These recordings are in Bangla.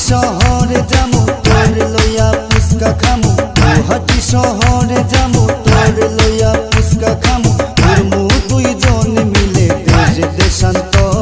শহরে যামু তোর লইয়া ফুচকা খামু, গুয়াহাটি শহরে যামু তোর লইয়া ফুচকা খামু, ঘুরমু দুইজন মিলে দেশ দেশান্তর।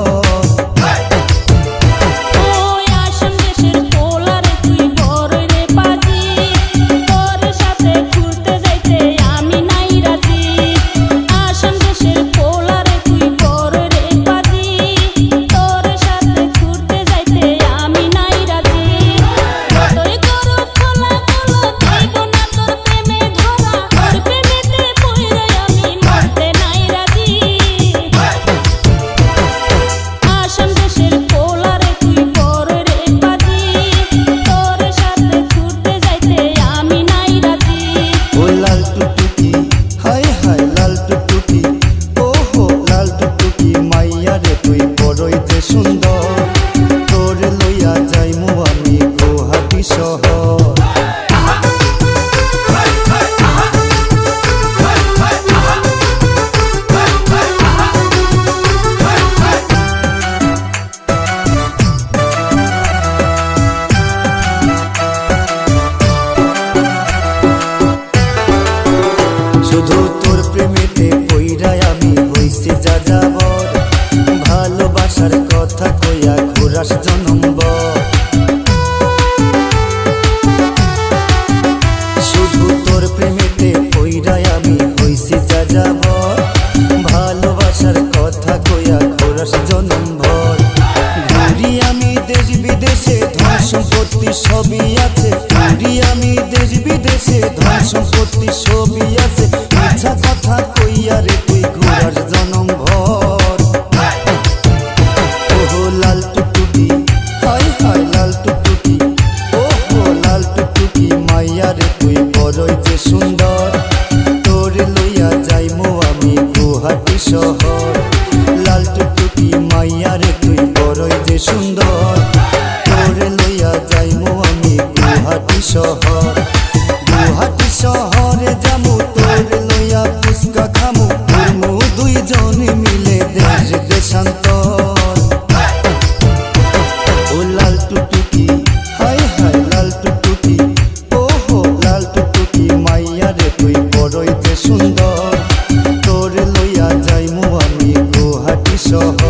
শুধু তোর প্রেমেতে পইরা আমি হইছি যাযাবর, ভালোবাসার কথা কইয়া ঘুরাস জনমভর। শুধু তোর প্রেমেতে পইরা আমি হইছি যাযাবর, ভালোবাসার কথা কইয়া ঘুরাস জনমভর। ঘুরি আমি দেশ বিদেশে, ধন সম্পত্তি সবই আছে, ঘুরি আমি দেশ বিদেশে, ধন সম্পত্তি সবই আছে, মিথ্যা কথা কইয়া রে তুই ঘুরাস জনমভর। ওহো লাল টুকটুকি, হায় হায় লাল টুকটুকি, ওহো লাল টুকটুকি মাইয়া রে তুই বড়ই যে সুন্দর, তোর লইয়া যাইমু আমি গুয়াহাটি শহর। লাল টুকটুকি মাইয়া রে তুই বড়ই যে সুন্দর, তোর লইয়া যাইমু আমি গুয়াহাটি শহর। গুয়াহাটি শহরে যামু তোর লইয়া ফুচকা খামু, ঘুরমু দুইজন মিলে দেশ দেশান্তর। ও লাল টুকটুকি, হায় হায় লাল টুকটুকি, ওহো লাল টুকটুকি মাইয়া রে তুই বড়ই যে সুন্দর, তোর লইয়া যাইমু আমি গুয়াহাটি শহর।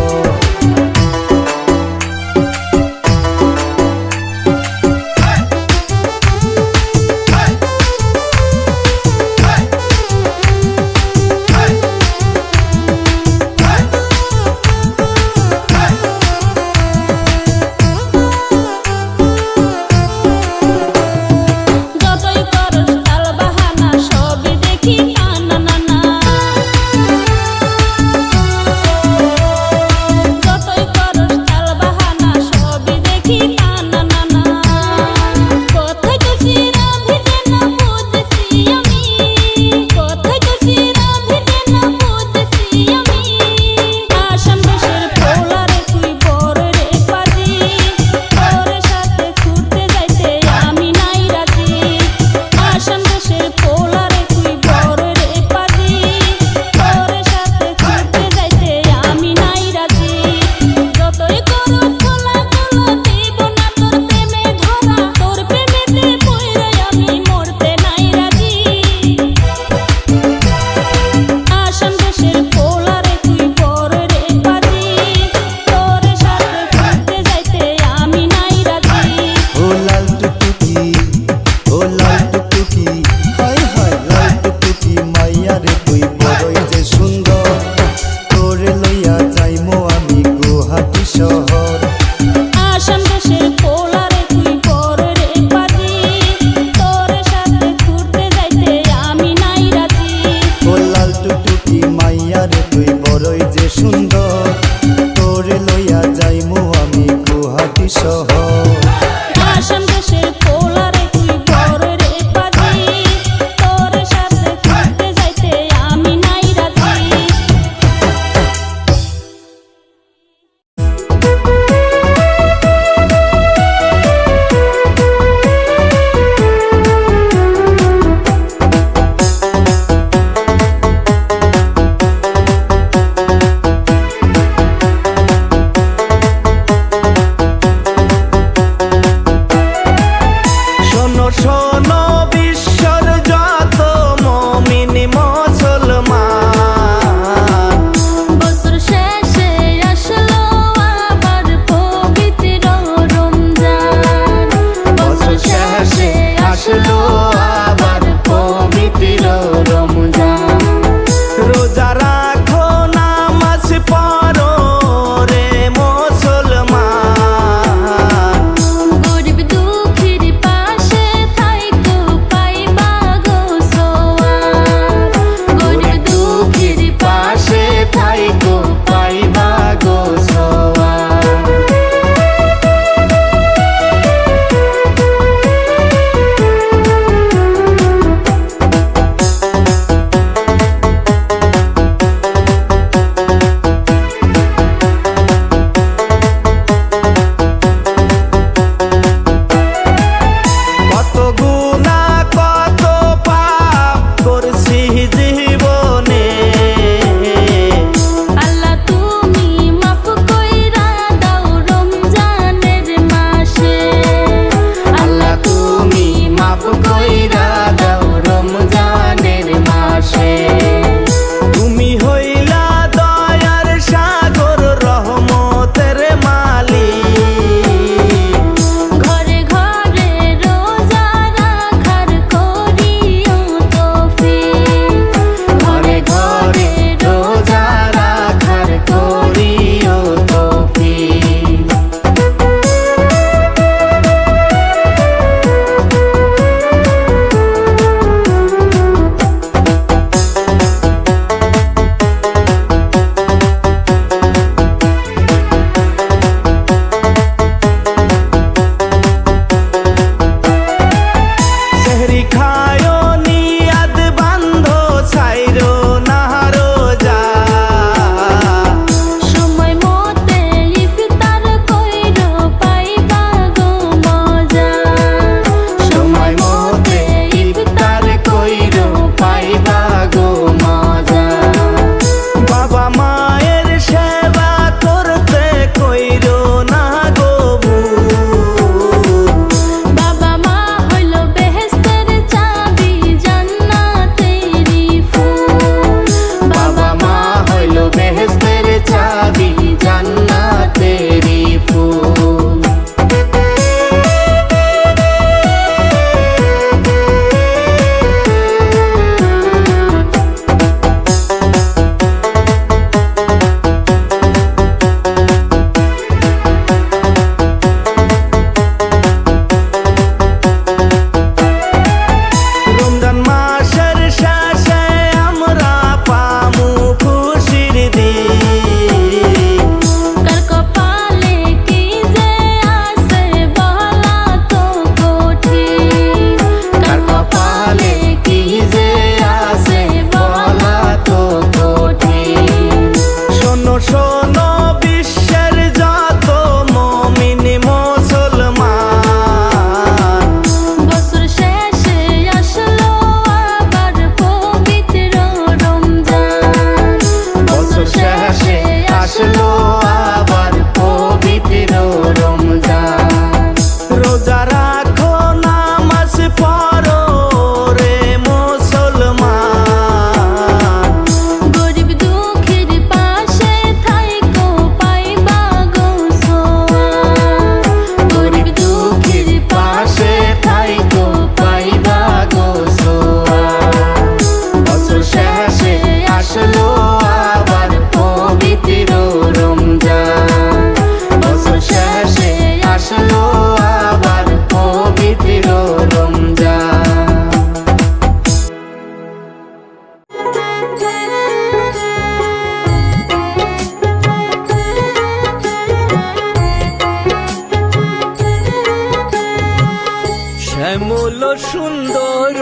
শ্যামল সুন্দর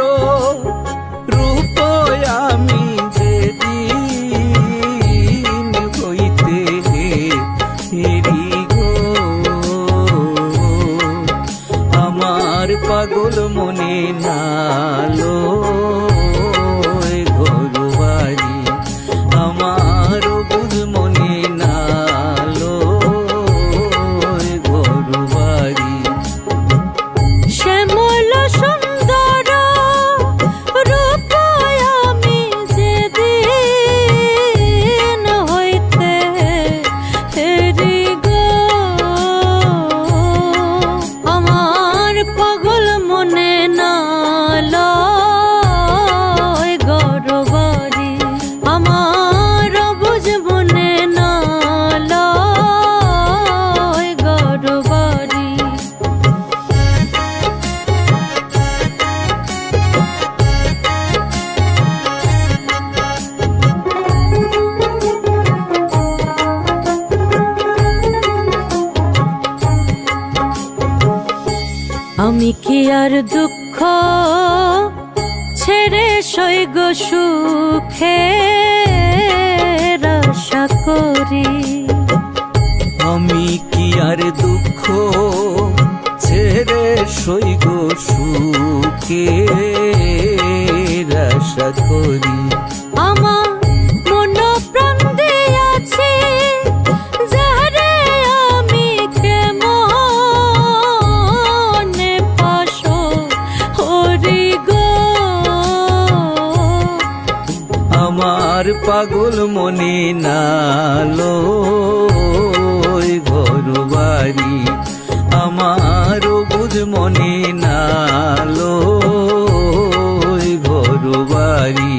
রূপ আমি যেদিন হইতে হেরি গো, আমার পাগল মনে নালো ঘর বাড়ি, আমার বুঝ মনে নালো ঘর বাড়ি। শ্যামল সুন্দর রূপ আমি যেদিন হইতে হেরি গো, আমার পাগল মনে নালো ঘর বাড়ি, আমার বুঝ মনে নালো ঘর বাড়ি। আমি কি আর দুঃখ ছেড়ে সইগ সুখে আশা করি, আমি কি আর দুঃখ ছেড়ে সইগ সুখে আশা করি। আমার মন প্রাণ দিয়াছি যারে আমি কেমনে পাশো হরি গো, আমার পাগল মনে নালো ঘর বাড়ি, আমার বুঝ মনে নালো ঘর বাড়ি।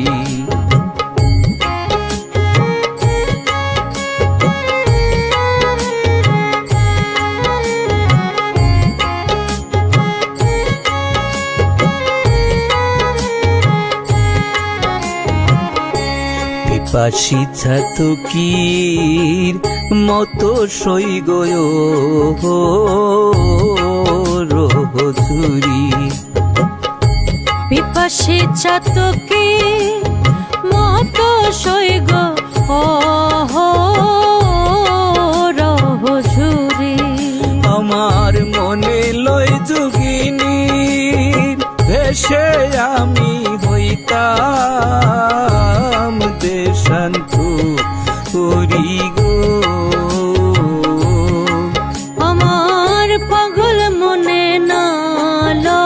পিপাসী ছাতকীর মতো সই গয় রোহচুরি, পিপাসী চাতকি মতো সইগ রহঝুরি, আমার মনে লয় যোগিনীর ভেসে আমি হইতাম দেশান্ত করি গো, আমার পাগল মনে নালো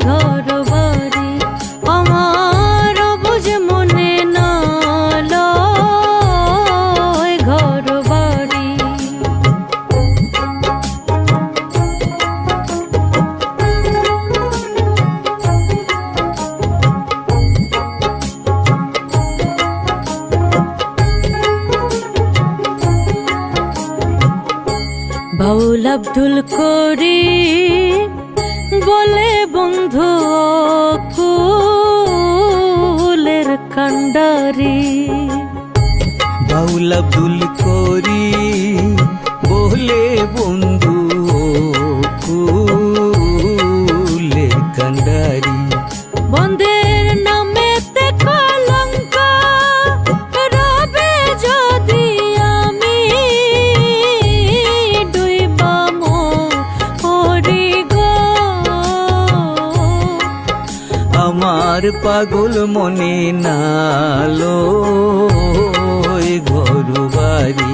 ঘর বাড়ি, আমার বুঝ মনে নালো ঘর বাড়ি। বাউল আব্দুল করিম বলে বন্ধু কুলের কান্ডারি, বাউল আব্দুল করিম বলে বন্ধু কুলের কান্ডারি। বন্ধের নামেতে কলঙ্ক রবে যদি আমি ডুইবা মরি গো, আমার পাগল মনে নালো ঘর বাড়ি,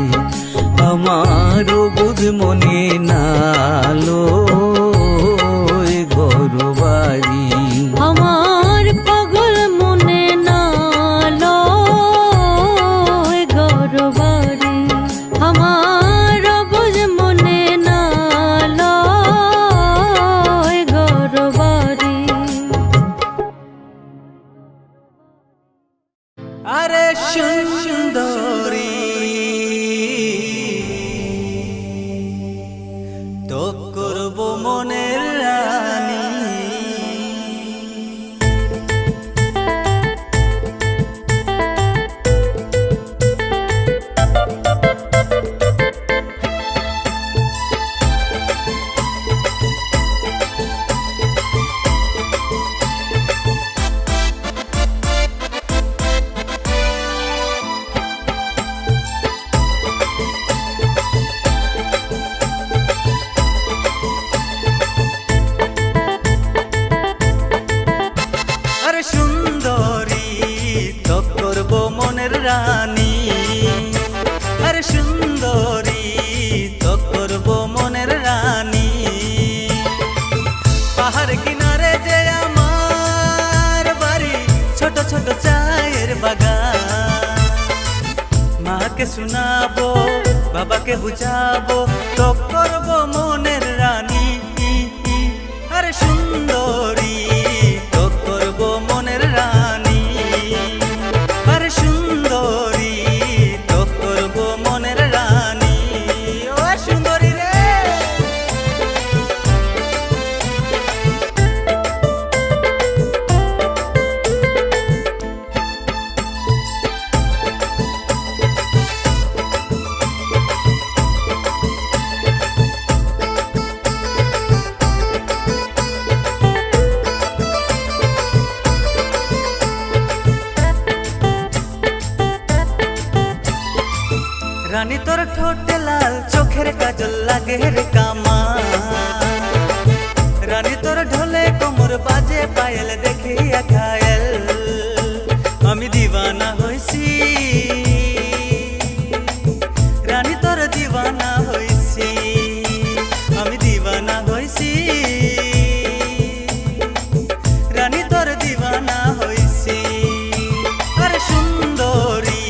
আমার বুধ মনে নালো ঘর বাড়ি। আমার পাগল মনে নালো ঘর বাড়ি, আমার বুঝ মনে নালো ঘর বাড়ি। আরে সুন্দরী তো করো মাকে শোনাবো, বাবাকে বুঝাবো, তো করবো মনের রানী। আরে সুন্দরী, তো করবো মনের রানী। আরে সুন্দরী, তো করবো মনের রানী। ও সুন্দরী রে। রানী তোর ঠোঁটে লাল, চোখের কাজল লাগে রে কামা। রানী তোর ঢোলে কোমর বাজে পায়েল দেখিয়া ঘায়েল। আমি দিওয়ানা হইছি, রানী তোর দিওয়ানা হইছি। আমি দিওয়ানা হইছি, রানী তোর দিওয়ানা হইছি। আরে সুন্দরী,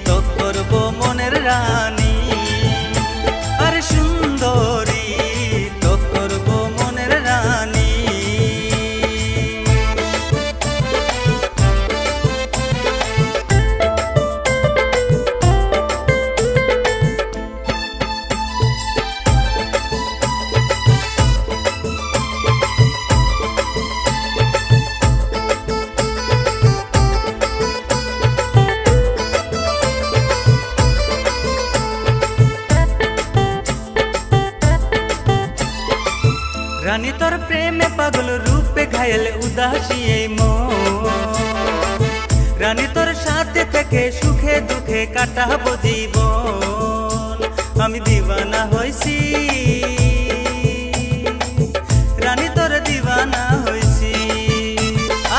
তো করবো মনের রানী। আরে সুন্দরী, তো করবো মনের রানী। রানী তোর প্রেমে পাগল, রূপে ঘায়েল উদাসী এই মন। রানী তোর সাথে থেকে সুখে দুঃখে কাটাবো জীবন। আমি দিওয়ানা হইছি, রানী তোর দিওয়ানা হইছি।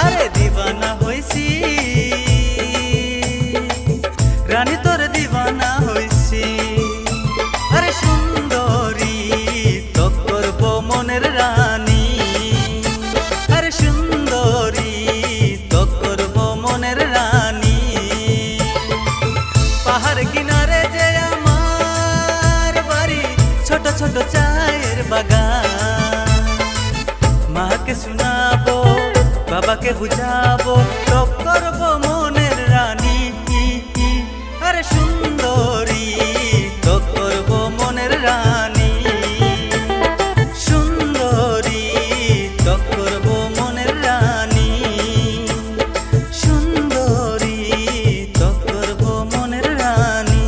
আরে দিওয়ানা হইছি, রানী তোর দিওয়ানা হইছি। আরে সুন্দরী, তো করবো মনের রানী। আরে সুন্দরী, তো করবো মনের রানী। পাহাড় কিনারে যে আমার বাড়ি, ছোট ছোট চায়ের বাগান। মাকে শোনাবো, বাবাকে বুঝাবো, তো করবো মনের রানী। আরে সুন্দরী, তো করবো মনের রানী। সুন্দরী, তো করবো মনের রানী। সুন্দরী, তো করবো মনের রানী।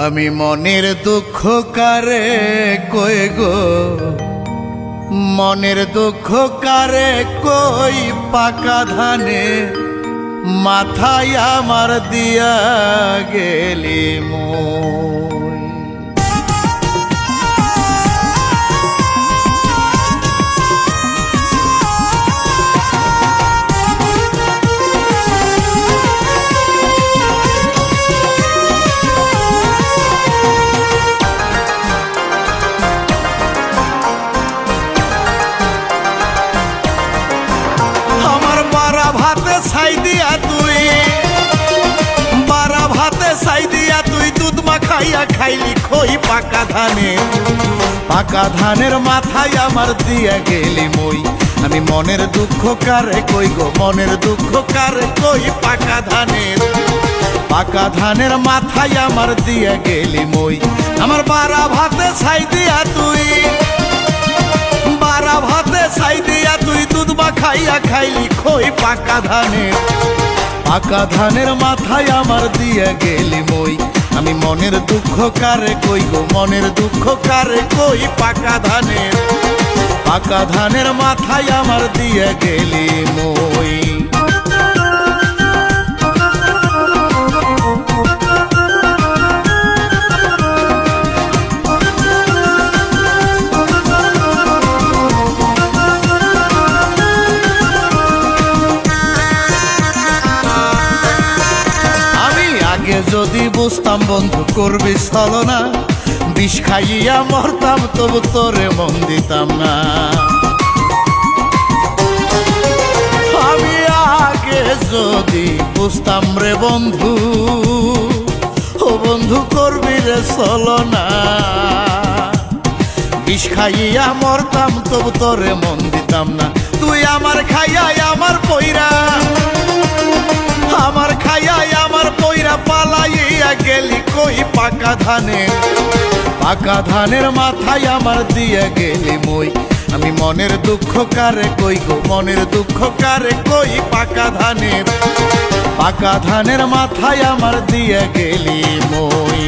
আমি মনের দুঃখ কারে কই গো, মনের দুঃখ কারে কই, পাকা ধানে মাথায় আমার দিয়া গেলি মই। আমার বারা ভাতে ছাই দিয়া তুই, বারা ভাতে ছাই দিয়া তুই, দুধ মাখাইয়া খাইলি খই পাকা ধানে। পাকা ধানের মাথায় আমার দিয়া গেলি মই। আমি মনের দুঃখ কারে কই গো, মনের দুঃখ কারে কই, পাকা ধানের। পাকা ধানের মাথায় আমার দিয়া গেলি মই। আমার বারা ভাতে ছাই দিয়া তুই, বারা ভাতে ছাই দিয়া তুই, দুধ মাখাইয়া খাইলি খই পাকা ধানের। পাকা ধানের মাথায় আমার দিয়া গেলি মই। আমি মনের দুঃখ কারে কই গো, মনের দুঃখ কারে কই, পাকা ধানের। পাকা ধানের মাথায় আমার দিয়া গেলি মই। যদি বুঝতাম বন্ধু করবি ছলনা, বিষ খাইয়া মরতাম তবু তোরে মন দিতাম না। আমি আগে যদি বুঝতাম রে বন্ধু, ও বন্ধু করবি রে ছলনা, বিষ খাইয়া মরতাম তবু তোরে মন দিতাম না। তুই আমার খাইয়াই আমার পইরা, আমার খাইয়াই আমার পইরা পালাইয়া গেলি কই পাকা ধানের, পাকা ধানের মাথায় আমার দিয়ে গেলি মই। আমি মনের দুঃখ কারে কই গো, মনের দুঃখ কারে কই, পাকা ধানের, পাকা ধানের মাথায় আমার দিয়ে গেলি মই।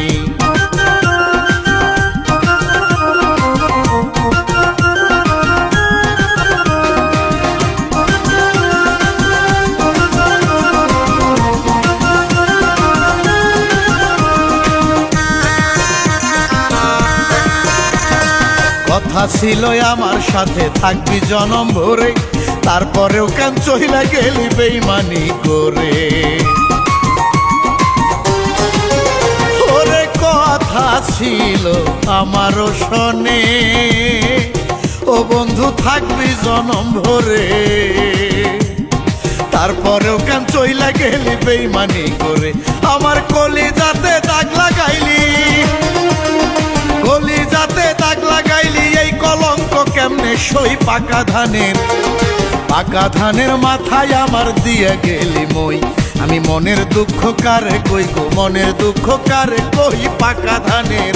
কথা ছিল আমার সাথে থাকবি জনম ভরে, তারপরেও কেন চইলা গেলি বেইমানি করে। ওরে কথা ছিল আমারও শোনে, ও বন্ধু থাকবি জনম ভরে, তারপরেও কেন চইলা গেলি বেইমানি করে। আমার কলিজাতে দাগ লাগাইলি, কলিজাতে দাগ লাগাইলি, এই কলঙ্ক কেমনে সই, পাকা ধানের, পাকা ধানের মাথায় আমার দিয়ে গেলি মই। আমি মনের দুঃখ কারে কই গো, মনের দুঃখ কারে কই, পাকা ধানের,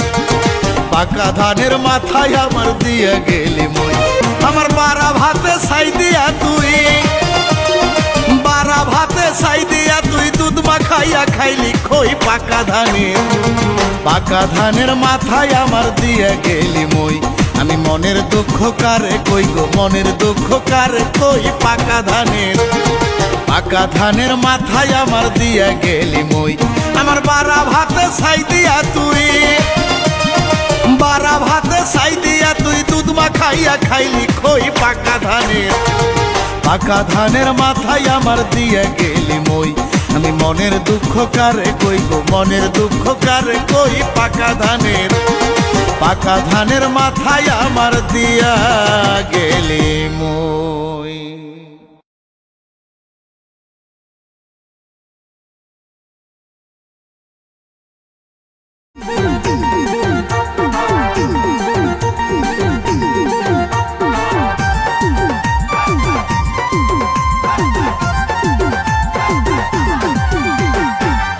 পাকা ধানের মাথায় আমার দিয়ে গেলি মই। আমার বারা ভাতে ছাই দিয়া তুই, বারা ভাতে ছাই দিয়া তুই দুধ মাখাইয়া খাইলি খই, পাকা ধানের, পাকা ধানের মাথায় আমার দিয়ে গেলি মই। আমি মনের দুঃখ কারে কই গো, মনের দুঃখ কারে কই, পাকা ধানের, পাকা ধানের মাথায় আমার দিয়ে গেলি মই। আমার বারা ভাতে ছাই দিয়া তুই, বারা ভাতে ছাই দিয়া তুই দুধ মাখাইয়া খাইলি খই, পাকা ধানের, পাকা ধানের মাথায় আমার দিয়ে গেলি মই। আমি মনের দুঃখ কারে কই গো, মনের দুঃখ কারে কই, পাকা ধানের, পাকা ধানের মাথায় আমার দিয়া গেলি মই।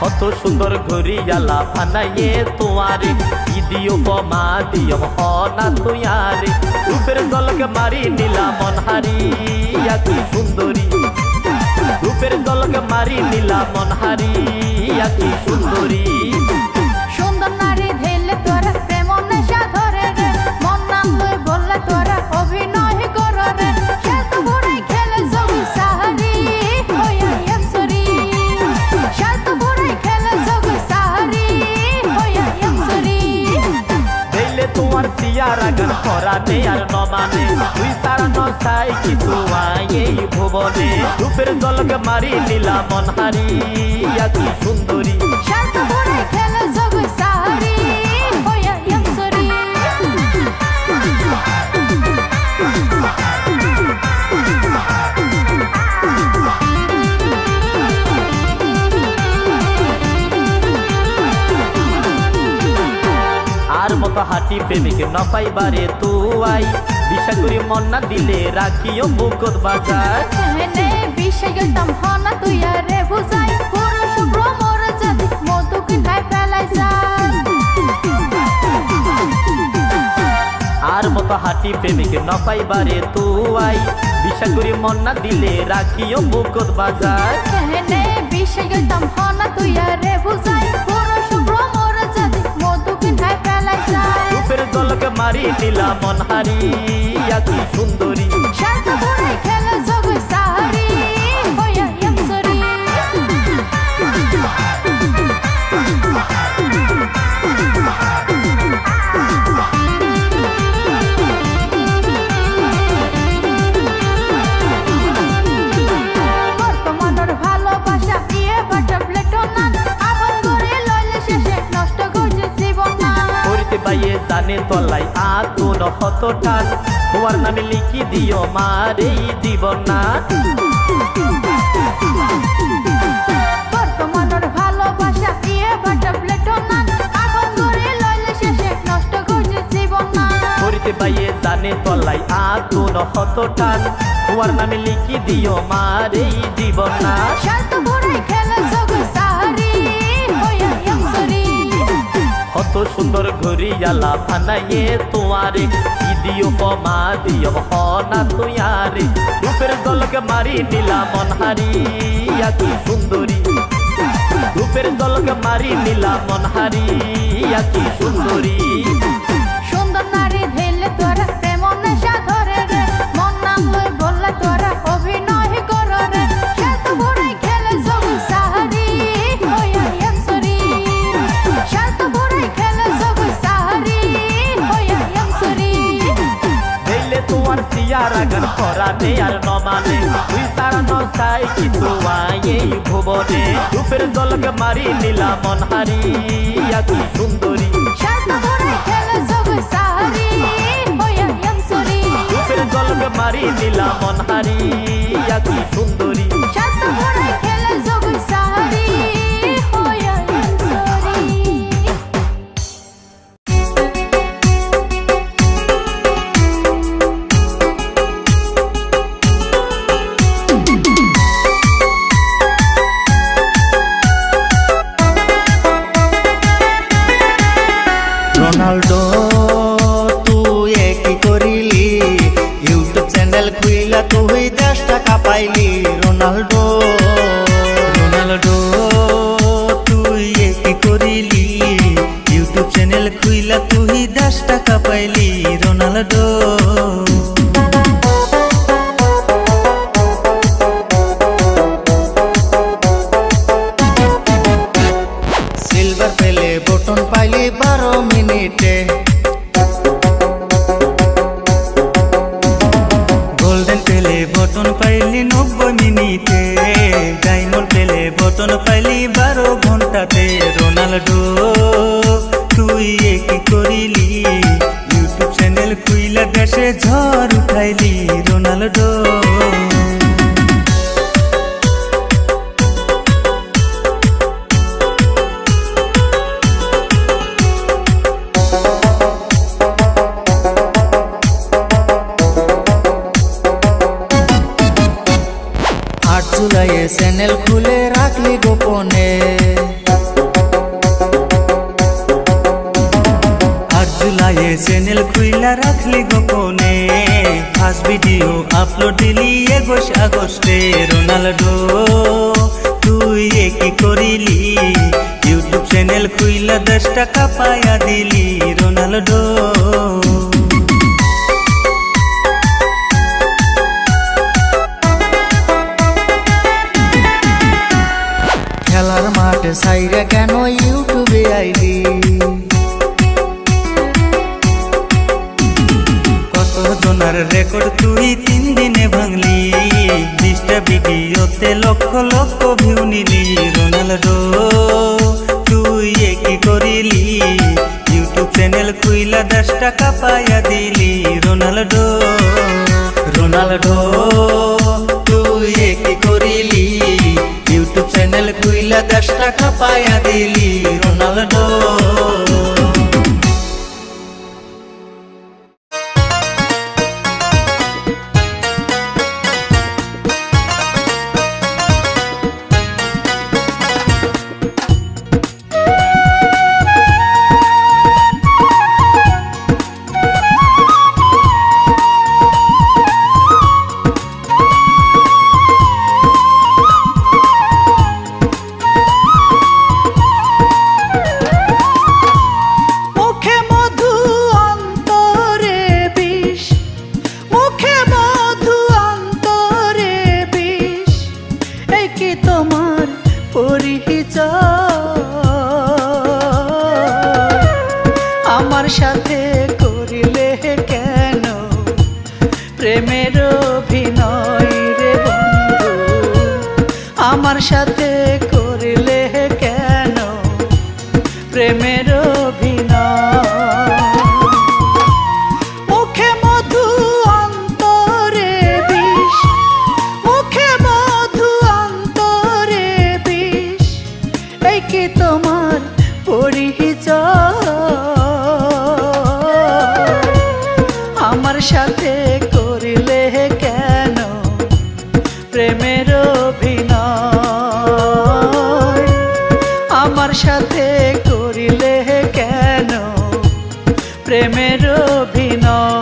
কত সুন্দর ঘড়িয়ালা বানাইয়ে তোমারে, দিও মা দিও হনা তুয়ারে। রূপের জলকে মারি নীলা মন হারিয়া কি সুন্দরী, রূপের জলকে মারি নীলা মন হারিয়া কি সুন্দরী। সুন্দর নারী ধেলে তোরা প্রেম নেশা ধরে রে, মন নাম লই বললে তোরা অভিনয় করে রে। খেলতো বুড়াই খেলে জগু সাহারি হইয়া একসরি, খেলতো বুড়াই খেলে জগু সাহারি হইয়া একসরি। দেখলে তোমার সিয়ারা গান করা নেই আর নমানে, তুই সারা নসাই কিছু আই এই ভুবনে। রূপের জলকে মারি নীলা মন হারিয়া কি সুন্দরী, খেলতো বুড়াই খেলে জগু সাহারি হইয়া একসরি। আর মতো হাঁটি প্রেমিক না পাইবারে তুই, বিশ্বাস করি মন না দিলে রাখিও বুকত বাজার। এনে বিষয় গেতাম হনা তুই আরে বুঝাই, পুরুষ ভ্রমর যদি মধুকে নাই ফেলাই যায়। আর মতো হাঁটি প্রেমিক না পাইবারে তুই, বিশ্বাস করি মন না দিলে রাখিও বুকত বাজার। এনে বিষয় গেতাম হনা তুই আরে বুঝাই, পুরুষ ভ্রমর যদি মধুকে নাই ফেলাই যায়। রূপের জলকে মারি নীলা মন হারিয়া কি সুন্দরী, শান্ত বুড়াই খেলে জগু সাহারি হইয়া একসরি। বর্তমানের ভালোবাসা বিয়ে বাটা প্লেটো না, আপন করে লইলে শেষে নষ্ট করছে জীবন না। করিতে পাইয়ে জানে তলাই আগুন হত টান, তোমার নামে লিখি দিও মার এই জীবন না। বর্তমানের ভালোবাসা দিয়ে বাটা প্লেটো না আগুন ধরে লইলে শেষে নষ্ট করছে জীবন না করিতে পাইয়ে জানে তলাই আগুন হত টান তোমার নামে লিখি দিও মার এই জীবন না শান্ত ভরে খেলে জগ সাহারি হইয়া ইয়ামসরি কত সুন্দর ঘড়িয়ালা বানাইয়ে তোমারে কি দিও মা দিও না তুয়ারে রূপের দলকে মারি নিলা মন হারিয়া কি সুন্দরী রূপের দলকে মারি নিলা মন হারিয়া কি সুন্দরী সুন্দর নারী ধেলে তোরা প্রেম নেশা ধরে রে মন নাম লই বললে তোরা অভিনয় কর রে শান্ত ভরে খেলে জগ সাহারি হইয়া ইয়ামসরি শান্ত ভরে খেলে জগ সাহারি হইয়া ইয়ামসরি দেখলে তোমার সিয়ারা গান করানে আর নমানে তুই সারা নসাই কিছু এই ভুবনে রূপের দলকে মারি নিলা মন হারিয়া কি সুন্দরী শান্ত ভরে খেলে জগ সাহারি হইয়া ইয়ামসরি রূপের দলকে মারি নিলা মন হারিয়া কি সুন্দরী শান্ত ভরে খেলে জগ সাহারি হইয়া ইয়ামসরি রোনাল্ডো তুই কি করিলি ইউটিউব চ্যানেল খুইলা তুই 10 টাকা পাইলি রোনাল্ডো রোনাল্ডো তুই কি করিলি ইউটিউব চ্যানেল খুইলা তুই 10 টাকা পাইলি রোনাল্ডো সিলভার পেলে বটন পাইলি 12 মিনিটে গোল্ডেন পেলে বটন পাইলি 90 মিনিটে ডায়মন্ড পেলে বটন পাইলি 12 ঘন্টাতে রোনাল্ডো তুই কি করিলি ইউটিউব চ্যানেল খুইলা দেশে ঝড় উঠাইলি রোনাল্ডো জুলাইয়ে চ্যানেল খুলে রাখলি গোপনে 8 জুলাইয়ে চ্যানেল খুইলা রাখলি গোপনে ফার্স্ট ভিডিও আপলোড দিলি 21 আগস্টে রোনাল্ডো তুই কি করিলি ইউটিউব চ্যানেল খুইলা 10 টাকা পায়া দিলি রোনাল্ডো খেলার মাঠে সাইরা কেন ইউটিউবে আইলি কত জনের রেকর্ড তুই 3 দিনে ভাঙলি 20টা ভিডিওতে লক্ষ লক্ষ ভিউ নিলি রোনাল্ডো তুই কি করিলি ইউটিউব চ্যানেল খুইলা 10 টাকা পায়া দিলি রোনাল্ডো রোনাল্ডো তুই কি করিলি ইউটিউব চ্যানেল খুইলা 10 টাকা পায়া দিলি রোনাল্ডো আমার সাথে করিলে কেন প্রেমের অভিনয় রে বন্ধু, আমার সাথে করিলে কেন প্রেমের অভিনয়। মুখে মধু অন্তরে বিষ, মুখে মধু অন্তরে প্রেমের অভিনয়।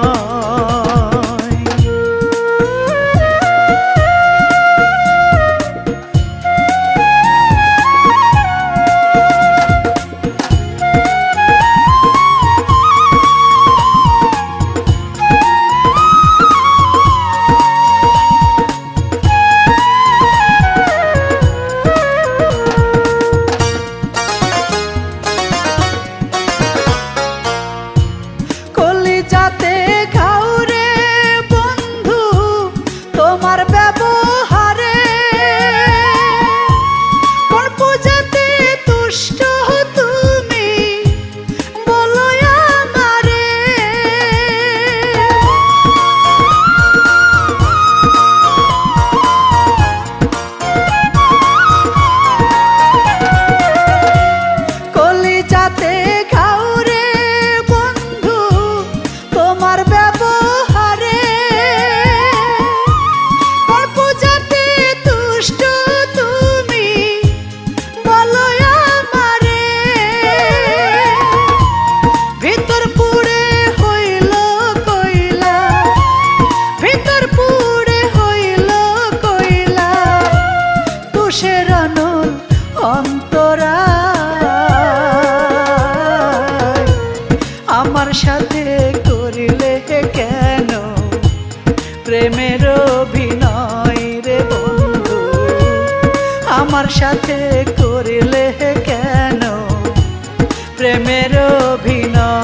কলিজাতে ঘাউরে বন্ধু তোমার ব্যবহারে, কোন পূজাতে তুষ্ট তুমি বলো আমারে। কলিজাতে ঘাউরে বন্ধু তোমার ব্যবহারে, কোন পূজাতে তুষ্ট তুমি বলো আমারে। ভিতর পুড়ে হইল কইলা, ভিতর পুড়ে হইল কইলা, তুষের আনল অন্তরা। আমার সাথে করিলে কেন প্রেমের অভিনয় রে বন্ধু, আমার সাথে করিলে কেন প্রেমের অভিনয়।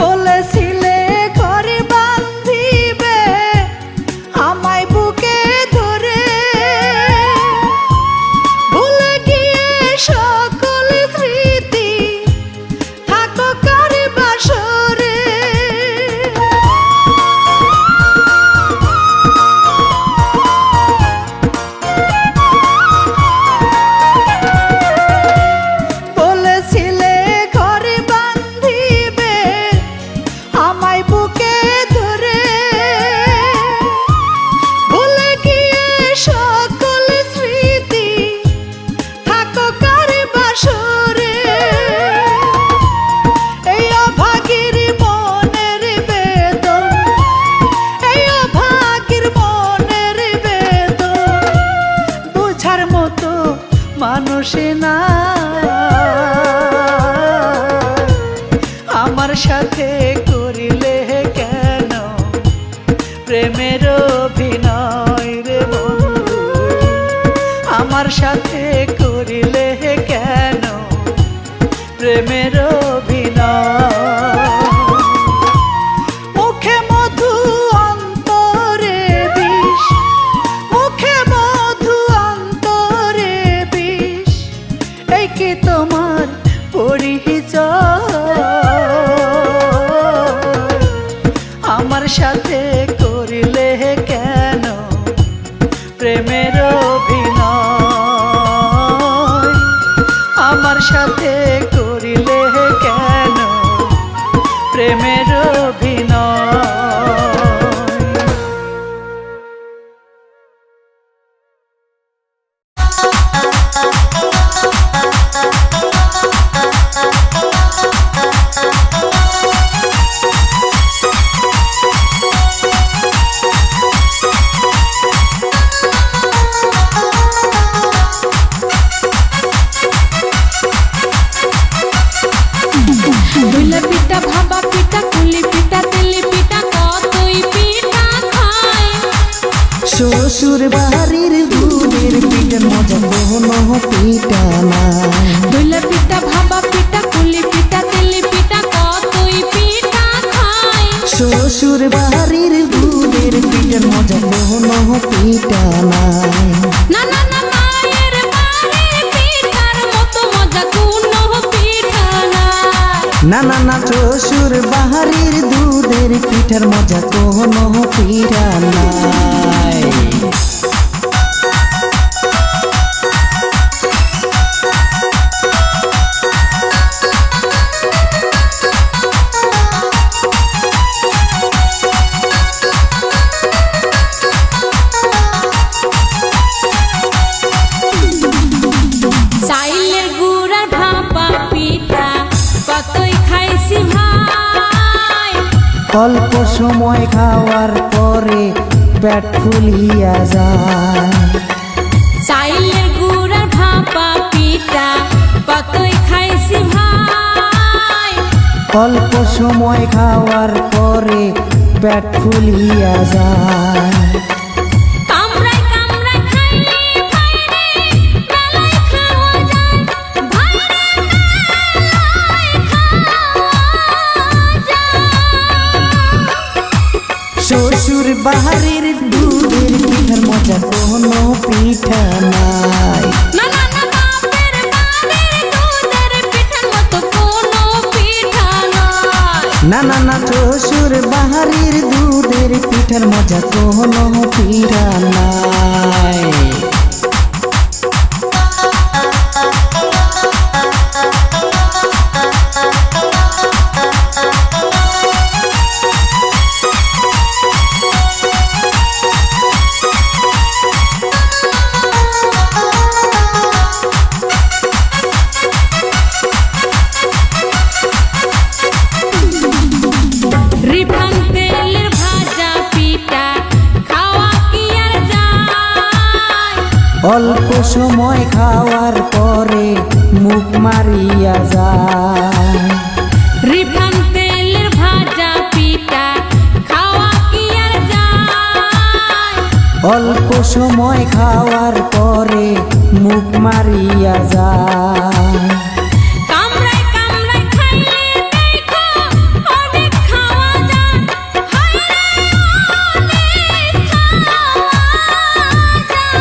বলেছিলে ঘরে বান্ধিবে আমায় বুকে ধরে, ভুলে গিয়ে সকল স্মৃতি থাকো কার বাসরে। বলেছিলে ঘরে বান্ধিবে আমায় বুকে ধরে, ভুলে গিয়ে সকল স্মৃতি থাকো কার বাসরে। এই অভাগীর মনের বেদন, এই অভাগীর মনের বেদন বুঝার মতো মানুষ না। আমার সাথে করিলে কেন প্রেমের অভিনয় রে বন্ধু, আমার সাথে করিলে কেন প্রেমের অভিনয়। মুখে মধু অন্তরে বিষ, মুখে মধু অন্তরে বিষ, এই কি তোমার পরিচয়। আমার সাথে করিলে কেন প্রেমের অভিনয়, আমার সাথে করিলে কেন প্রেমের অভিনয়। দুইলা পিঠা ভাবা পিঠা কুলি পিঠা তেলি পিঠা কতই পিঠা খায়। শ্বশুর বাড়ির দুধের পিঠের মজা কোনো পিঠা নাই। দুইলা পিঠা ভাবা পিঠা কুলি পিঠা তেলি পিঠা কতই পিঠা খায়। শ্বশুর বাড়ির দুধের পিঠের মজা কোনো পিঠা নাই। না না না মায়ের বাড়ির পিঠার মতো মজা কোনো পিঠা নাই। না না না শ্বশুর বাড়ির দুধের দুধের পিঠার মজা কোনো পিঠা নাই। চাইলের গুড়ার ভাপা পিঠা কতই খাইছি ভাই, অল্প সময় খাওয়ার পরে পেট ফুলিয়া যায়। চাইলের গুড়ার ভাপা পিঠা কতই খাইছি ভাই, অল্প সময় খাওয়ার পরে পেট ফুলিয়া যায়। কামড়ায় কামড়ায় খাইলে ভাইরে মেলায় খাওয়া যায়, ভাইরে মেলায় খাওয়া যায়। শ্বশুর বাড়ির দুধের পিঠার মজা কোনো পিঠা নাই। না না না বাপের বাড়ির দুধের পিঠার মতো কোনো পিঠা নয়। না না না শ্বশুর বাড়ির দুধের পিঠার মজা কোনো পিঠা নাই। রিফাইন তেলের ভাজা পিঠা খাওয়া কি আর যায়, অল্প সময় খাওয়ার পরে মুখ মারিয়া যায়। রিফাইন তেলের ভাজা পিঠা খাওয়া কি আর যায়, অল্প সময় খাওয়ার পরে মুখ মারিয়া যায়। কামড়ায় কামড়ায় খাইলে দেখো অনেক খাওয়া যায়, হায়রে অনেক খাওয়া যায়।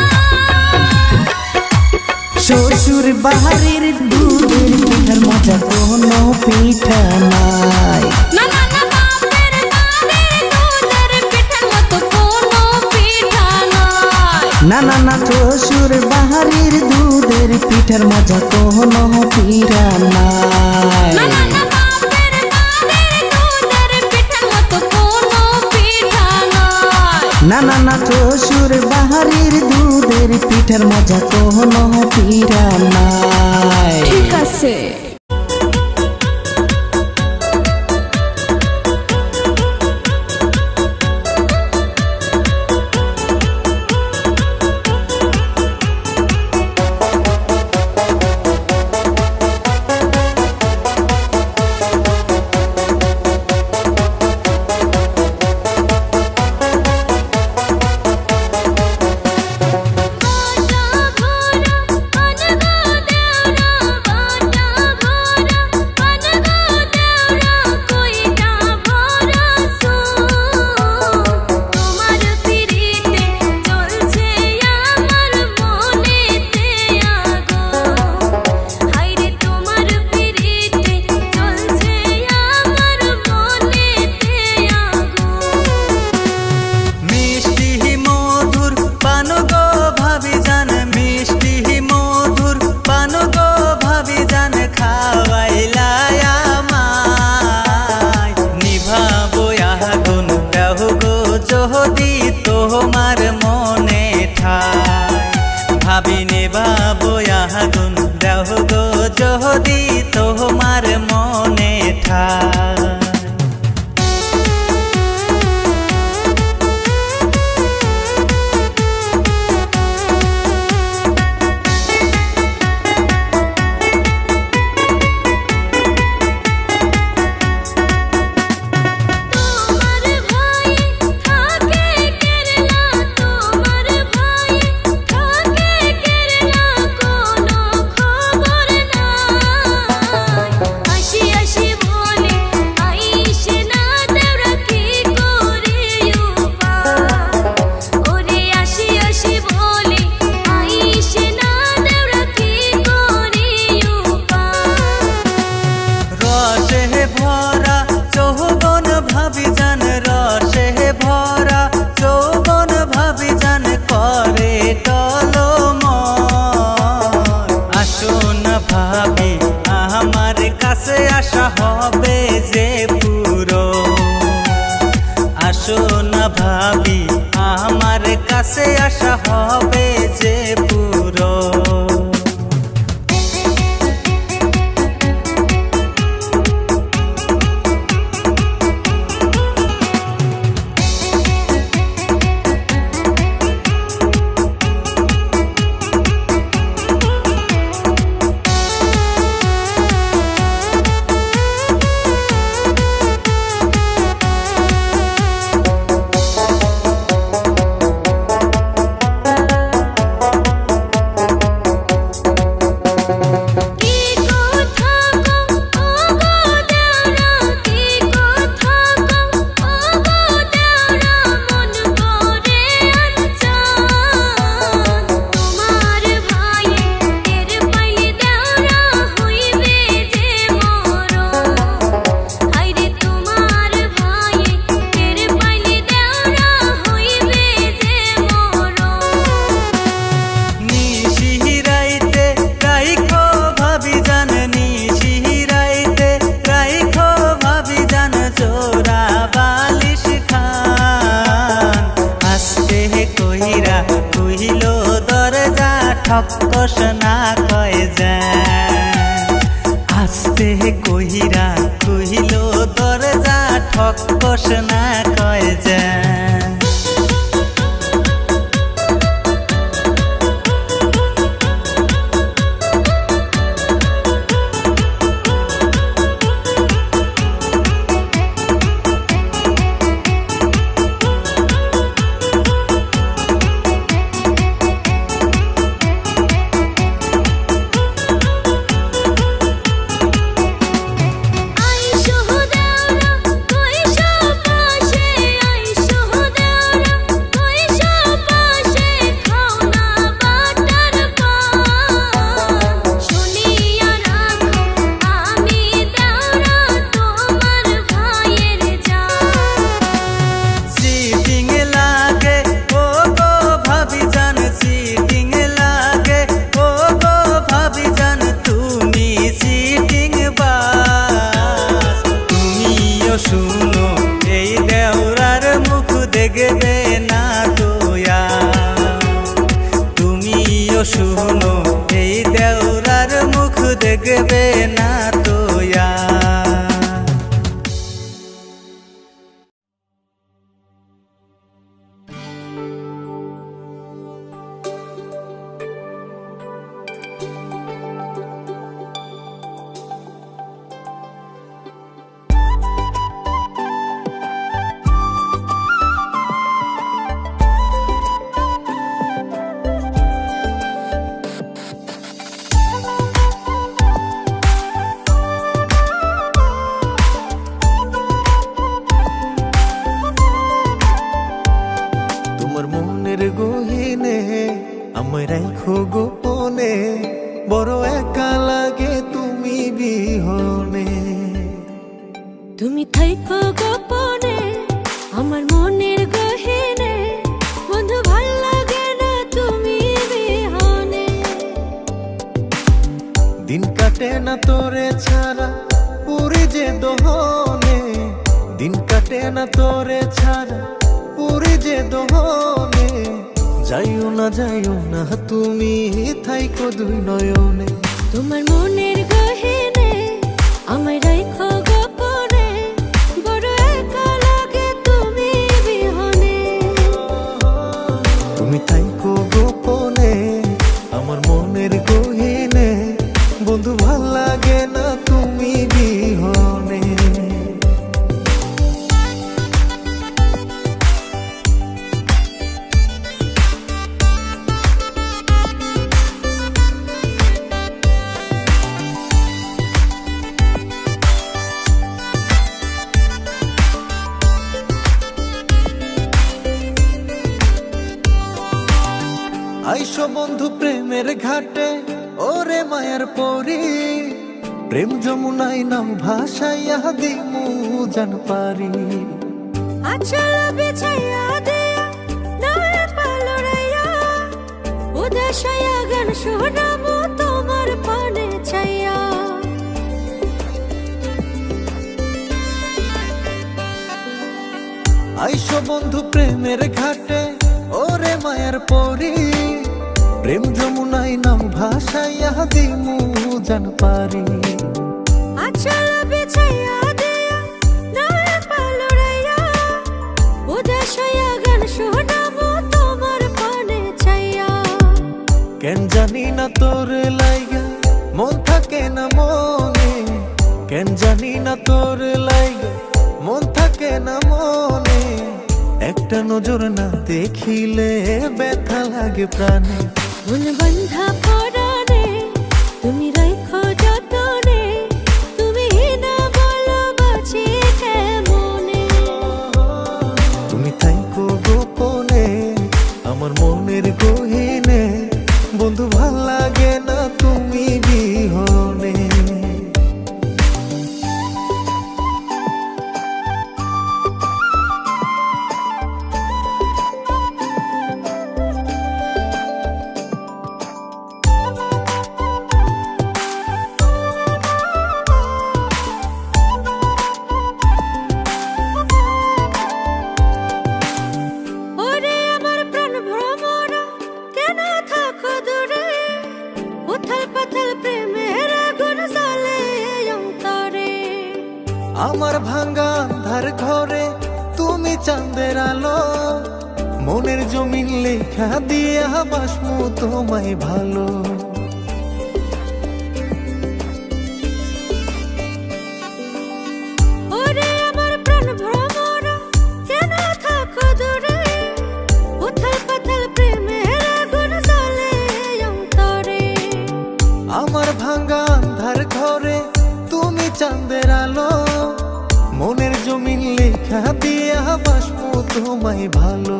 শ্বশুর বাড়ির দুধের পিঠার মজা কোনো পিঠা নাই। না না না বাপের বাড়ির দুধের পিঠার মতো কোনো পিঠা নয়। না না না শ্বশুর বাড়ির দুধের পিঠার মজা কোনো পিঠা নাই। না না না বাপের বাড়ির দুধের পিঠার মতো কোনো পিঠা নয়। না না না শ্বশুর বাড়ির দুধের পিঠার মজা কোনো পিঠা নাই। ঠিক আছে। যদি তোমার মনে ঠায় ভাবি নেবাবো আগুন দেহ গো যদি তোমার মনে ঠায়। ভরা চৌবন ভাবি জান ভাবি আমার কাছে আসা হবে যে পুরো। ঠক্কস না কয় যায় আস্তে কহিরা কহিল দরজা ঠক্কস না কয় যায়। শুনো এই দেওরার মুখ দেখবে না তোয়া, তুমিও শুনো এই দেওরার মুখ দেখবে না তোয়া। গহীনে আমায় রাখো গোপনে, বড় একা লাগে তুমি বিহনে। তুমি থাইকো গোপনে আমার মনের গহীনে, বন্ধু ভাল লাগে না তুমি বিহনে। দিন কাটে না তোরে ছাড়া পুরি যে দহনে, দিন কাটে না তোরে ছাড়া পুরি যে দহনে। যাইও না তুমি থাইকো দুই নয়নে। তোমার মনের গহীনে আমায় রাখো গোপনে, বড় একা লাগে তুমি বিহনে। তুমি থাইকো গোপনে আমার মনের গহীনে, বন্ধু ভাল লাগে না তুমি বিহনে। আইসো বন্ধু প্রেমের ঘাটে ওরে মায়ার পরি, প্রেম যমুনাই নাও ভাসাইয়া দিমু জান পারি। আচল বিছাইয়া দিয়া নয় পালড়াইয়া, উদাসায়া গান শোনাবো তোমার পানে ছাইয়া। আইসো বন্ধু প্রেমের ঘাটে ওরে মায়ার পরি প্রেম যমুনাই নাম ভাসাইয়া দিমু জান পারি আচল বিছাইয়া দিয়া নয় পালুরাইয়া উদাস হইয়া গান শোনাবো তোমার পানে চাইয়া কেন জানি না তোর লাইগা মন থাকে না মনে কেন জানি না তোর লাইগা মন থাকে না মনে একটা নজর না দেখিলে ব্যথা লাগে প্রাণে মন বন্ধা পরাণে তুমি রাখো যতনে তুমি না বলো বাঁচি কেমনে তুমি থাইকো গোপনে আমার মনের গহীনে বন্ধু ভাল লাগে না তুমি বিহনে ওরে আমার প্রাণ ভ্রমরা কেন থাকো দূরে উথাল পাথাল প্রেমের আগুন জ্বলে অন্তরে আমার ভাঙ্গা আন্ধার ঘরে তুমি চাঁদের আলো মনের জমিন লেখা দিয়া বাসমু তোমায় ভালো ওরে আমার প্রাণ ভ্রমরা কেন থাকো দূরে উথাল পাথাল প্রেমের আগুন জ্বলে অন্তরে আমার ভাঙ্গা আন্ধার ঘরে তুমি চাঁদের আলো মনের জমিন লেখা দিয়া বাসমু তোমায় ভালো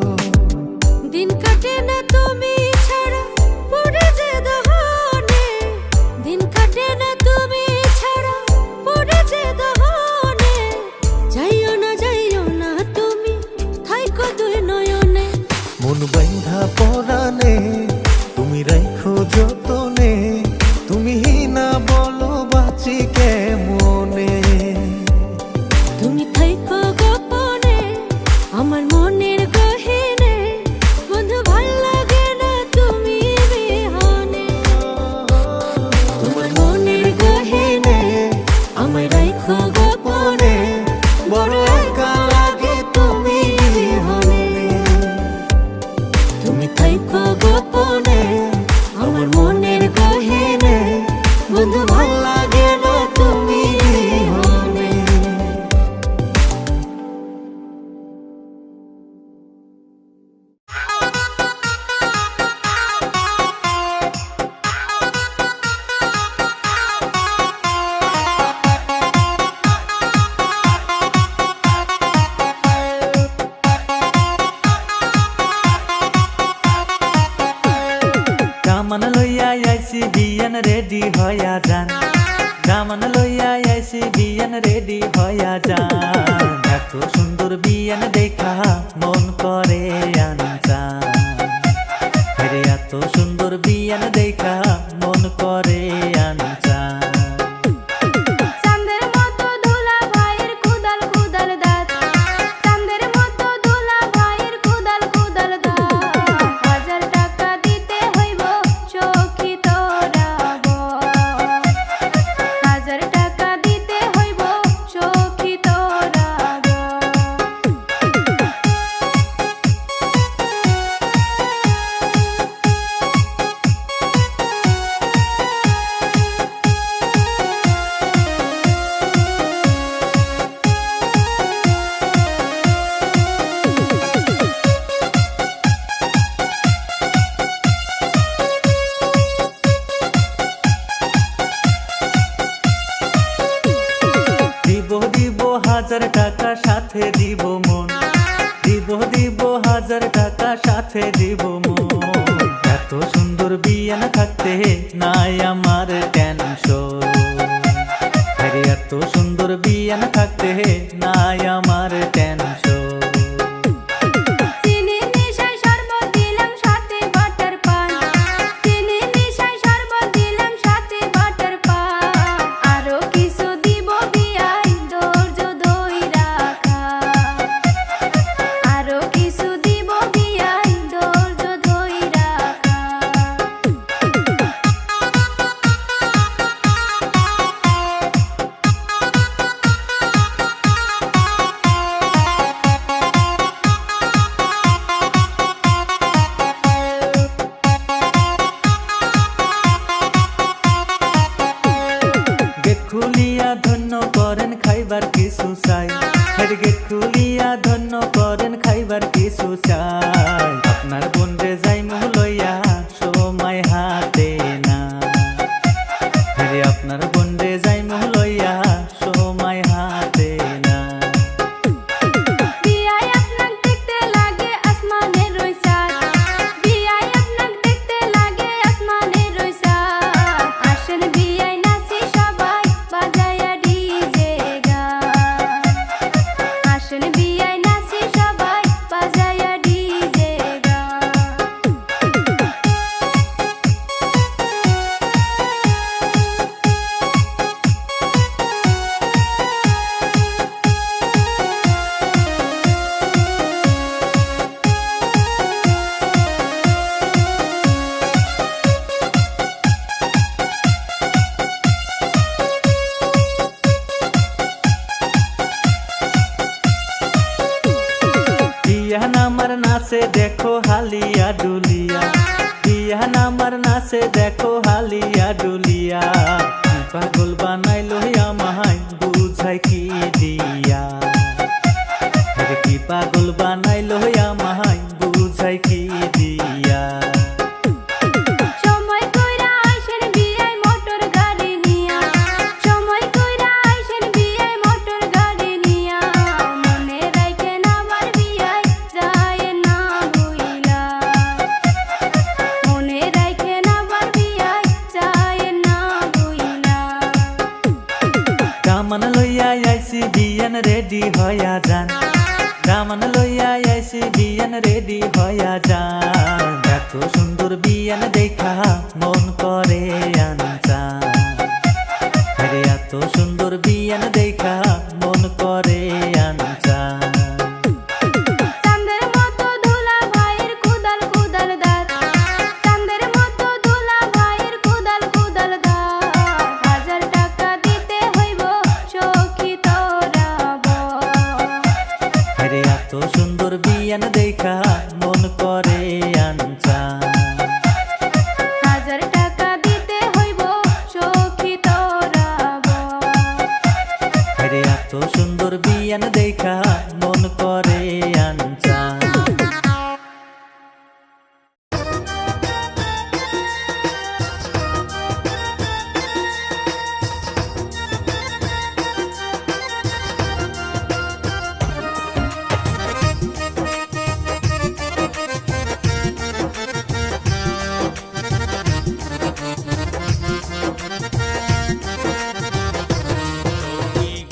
দিন কাটে না তুমি ছাড়া পড়ে যে দহনে দিন কাটে না তুমি ছাড়া পড়ে যে দহনে যাইও না তুমি থাইকো দুই নয়নে মন বাইন্ধা পরানে তুমি রাখো যতনে তুমি না বলো বাঁচি কেমনে তুমি থাইকো গোপনে আমার মনের গহীনে বন্ধু ভাল লাগে না তুমি বিহনে তোমার মনের গহীনে আমায় রাখো গোপনে বড় একা লাগে তুমি বিহনে তুমি থাইকো গোপনে আমার মনের গহীনে বন্ধু ভাল লাগে না তুমি বিহনে কামান লইয়া আইছি বিয়ান রেডি হইয়া যান কামান লইয়া আইছি বিয়ান রেডি হইয়া যান এত সুন্দর বিয়ান দেখা মন করে আনচান আরে এত সুন্দর বিয়ান দেখা মন করে আনচান চাঁদের মতো ধুলা ভাইয়ের কুদাল কুদাল দাঁত চাঁদের মতো ধুলা ভাইয়ের কুদাল কুদাল দাঁত 1000 টাকা দিতে হইব চোখি তোরাব 1000 টাকা দিতে হইব চোখি তোরাব দিব 1000 টাকা সাথে দিব মন দিব 1000 টাকা সাথে দিব মন এত সুন্দর বিয়ান থাকতে নাই আমার টেনশন আরে এত সুন্দর বিয়ান থাকতে নাই আমার টেনশন চিনি মিশাই শরবত দিলাম সাথে বাটার পান চিনি মিশাই শরবত দিলাম সাথে বাটার পান আরো কিছু দিব বিয়াই ধৈর্য ধইরা খা কইবার কিছু চাই আপনার বন্ধে যাইমু লইয়া সময় হাতে না আরে আপনার বন্ধে যাইমু লইয়া সময় হাতে না বিয়ায় আপনাক দেখতে লাগে আসমানের ওই চাঁদ বিয়ায় আপনাক দেখতে লাগে আসমানের ওই চাঁদ আসেন বিয়ায় নাচি সবাই বাজায়া ডিজে গান আসেন বিয়ায় নাচি সবাই বাজায়া ডিজে গান বিয়ান আমার নাচে দেখো হালিয়া ডুলিয়া বিয়ান আমার নাচে দেখো হালিয়া ডুলিয়া পাগল বানাইলো আমায় বুঝাই কি দিয়া আরে কি পাগল বানাইলো আমায় বুঝাই কি দিয়া সময় কইরা আইসেন বিয়ায় মোটর গাড়ি নিয়া সময় কইরা আইসেন বিয়ায় মোটর গাড়ি নিয়া মনে রাইখেন আমার বিয়ায় যায় না ভুইলা মনে রাইখেন আমার বিয়ায় যায় না ভুইলা কামান লইয়া আইছি বিয়ান রেডি হইয়া যান কামান লইয়া আইছি বিয়ান রেডি হইয়া যান এত সুন্দর বিয়ান দেখা মন করে আনচান আরে এত সুন্দর বিয়ান দেখা মন করে আনচান চাঁদের মতো ধুলা ভাইয়ের কুদাল কুদাল দাঁত চাঁদের মতো ধুলা ভাইয়ের কুদাল কুদাল দাঁত 1000 টাকা দিতে হইব সখী তোরা বল আরে এত সুন্দর বিয়ান দেখা মন করে আনচান 1000 টাকা দিতে হইব সখী তোরা বল আরে এত সুন্দর বিয়ান দেখা মন করে আনচান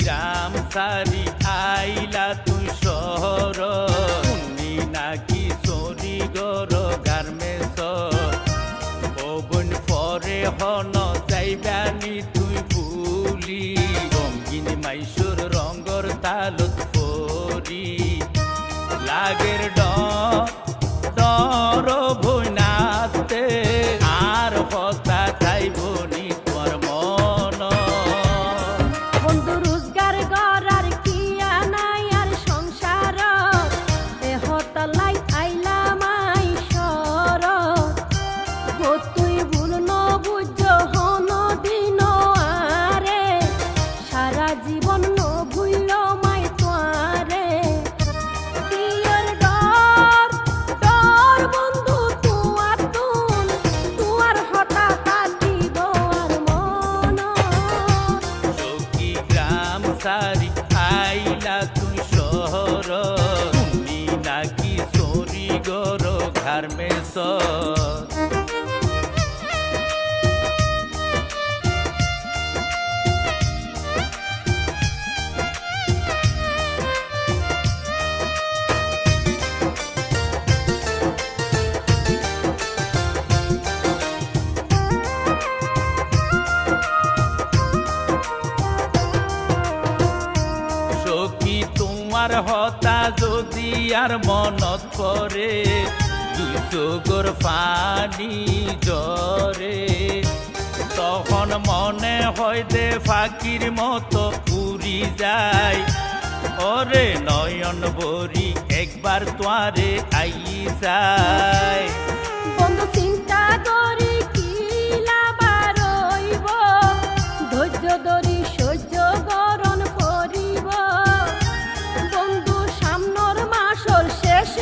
গ্রাম সারি আইলা তুই শহর শুনি নাকি চরি গর গার্মেন্টস পবন পরে হন যাইবানি তুই ভুলি রঙ্গিন মাইসুর রঙর তালত পরি লাগের ডর ভুইনাতে আর হতা যাইবনি তোর মন বন্ধু রোজগার গড়ার কি আনাই আর সংসার দেহতলাই আইলাম আইসর তুই ভুল ন বুঝ হন দিন আরে সারা জীবন ন ভুইল মাই তোয়ারে কিয়র ডর ডর বন্ধু তুয়ার তুন তুয়ার হতা কাটিব আর মন সখী গ্রাম সারি আইলা তুই শহর তুমি নাকি চরি গর গার্মেন্টস সখী তোমার হতা যদি আর মনত পরে দুই চোখর পানি জরে তখন মনে হয় দে ফাঁকির মতো উড়ি যায় ওরে নয়ন বরি একবার তোয়ারে আই যায় বন্ধু চিন্তা করি কি লাভ রইব ধৈর্য ধরি সহ্য গরণ করিব বন্ধু সামনের মাসর শেষ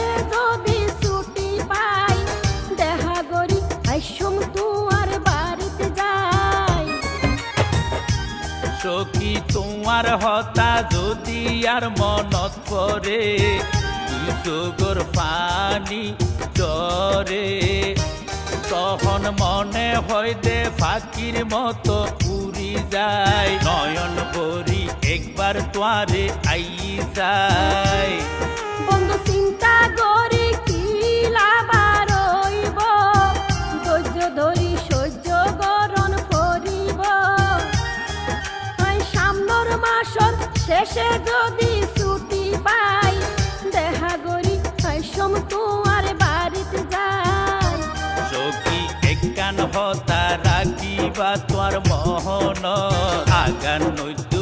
আর মনত পরে দুই চোখৰ পানী জরে তখন মনে হয় দে ফাঁকির মতো উড়ি যায় নয়ন ভরি একবার তোয়ারে আই যায় বন্ধু চিন্তা করি কি লাভার হইব ধৈর্য ধরি সহ্য গরণ করিব সামনের মাসর শেষে যদি ছুটি পাই দেখা করি সম তোমার বাড়িতে যাই সখী একখান হতা রাখিবা তোর মোহন আগান নৈত